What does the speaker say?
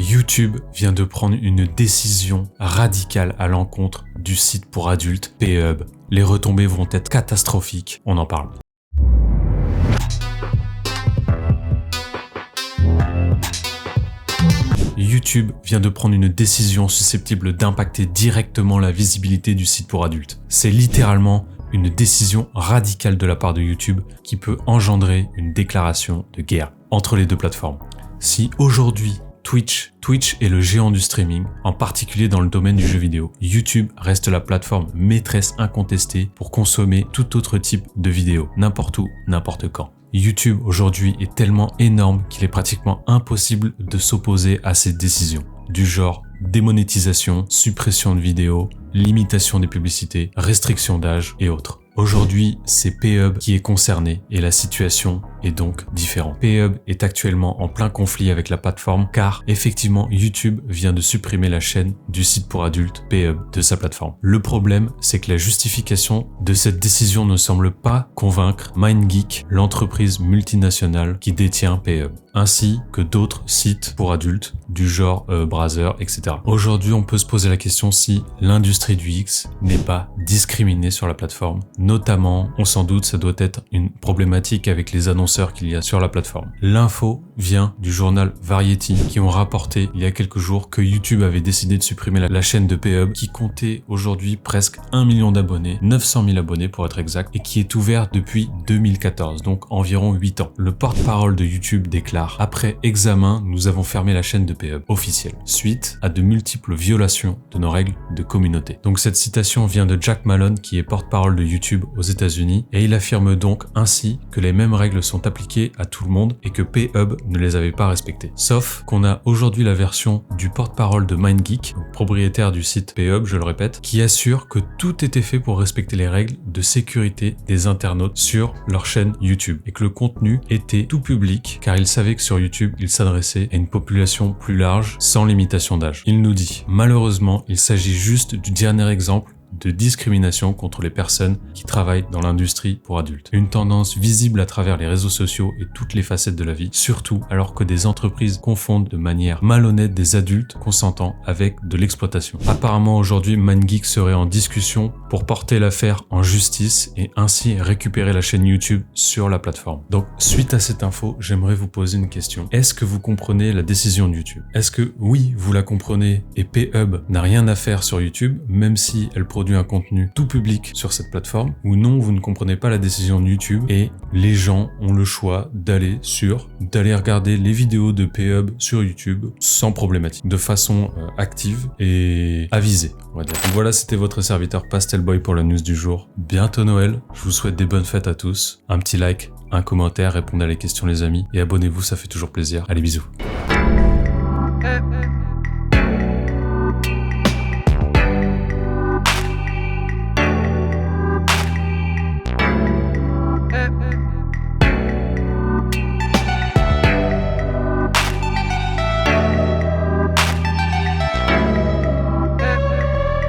YouTube vient de prendre une décision radicale à l'encontre du site pour adultes P-Hub. Les retombées vont être catastrophiques, on en parle. YouTube vient de prendre une décision susceptible d'impacter directement la visibilité du site pour adultes. C'est littéralement une décision radicale de la part de YouTube qui peut engendrer une déclaration de guerre entre les deux plateformes. Si aujourd'hui Twitch est le géant du streaming, en particulier dans le domaine du jeu vidéo, YouTube reste la plateforme maîtresse incontestée pour consommer tout autre type de vidéos, n'importe où, n'importe quand. YouTube aujourd'hui est tellement énorme qu'il est pratiquement impossible de s'opposer à cette décision, du genre démonétisation, suppression de vidéos, limitation des publicités, restriction d'âge et autres. Aujourd'hui, c'est P-Hub qui est concerné et la situation est donc différente. P-Hub est actuellement en plein conflit avec la plateforme car effectivement YouTube vient de supprimer la chaîne du site pour adultes P-Hub de sa plateforme. Le problème, c'est que la justification de cette décision ne semble pas convaincre MindGeek, l'entreprise multinationale qui détient P-Hub, ainsi que d'autres sites pour adultes du genre Browser, etc. Aujourd'hui, on peut se poser la question si l'industrie du X n'est pas discriminée sur la plateforme. Notamment, on s'en doute, ça doit être une problématique avec les annonceurs qu'il y a sur la plateforme. L'info vient du journal Variety qui ont rapporté il y a quelques jours que YouTube avait décidé de supprimer la chaîne de P-Hub qui comptait aujourd'hui presque 1 million d'abonnés, 900 000 abonnés pour être exact, et qui est ouverte depuis 2014, donc environ 8 ans. Le porte-parole de YouTube déclare « Après examen, nous avons fermé la chaîne de P-Hub officielle, suite à de multiples violations de nos règles de communauté. » Donc cette citation vient de Jack Malone qui est porte-parole de YouTube aux États-Unis et il affirme donc ainsi que les mêmes règles sont appliquées à tout le monde et que P-Hub ne les avait pas respectées. Sauf qu'on a aujourd'hui la version du porte-parole de MindGeek, propriétaire du site P-Hub, je le répète, qui assure que tout était fait pour respecter les règles de sécurité des internautes sur leur chaîne YouTube et que le contenu était tout public car il savait que sur YouTube, il s'adressait à une population plus large sans limitation d'âge. Il nous dit, malheureusement, il s'agit juste du dernier exemple de discrimination contre les personnes qui travaillent dans l'industrie pour adultes. Une tendance visible à travers les réseaux sociaux et toutes les facettes de la vie, surtout alors que des entreprises confondent de manière malhonnête des adultes consentants avec de l'exploitation. Apparemment aujourd'hui, MindGeek serait en discussion pour porter l'affaire en justice et ainsi récupérer la chaîne YouTube sur la plateforme. Donc suite à cette info, j'aimerais vous poser une question. Est-ce que vous comprenez la décision de YouTube? Est-ce que oui, vous la comprenez et P-Hub n'a rien à faire sur YouTube, même si elle produit un contenu tout public sur cette plateforme, ou non, vous ne comprenez pas la décision de YouTube et les gens ont le choix d'aller regarder les vidéos de P-Hub sur YouTube sans problématique, de façon active et avisée, on va dire. Donc voilà, c'était votre serviteur Pastelboy pour la news du jour. Bientôt Noël, je vous souhaite des bonnes fêtes à tous. Un petit like, un commentaire, répondez à les questions les amis et abonnez-vous, ça fait toujours plaisir. Allez, bisous.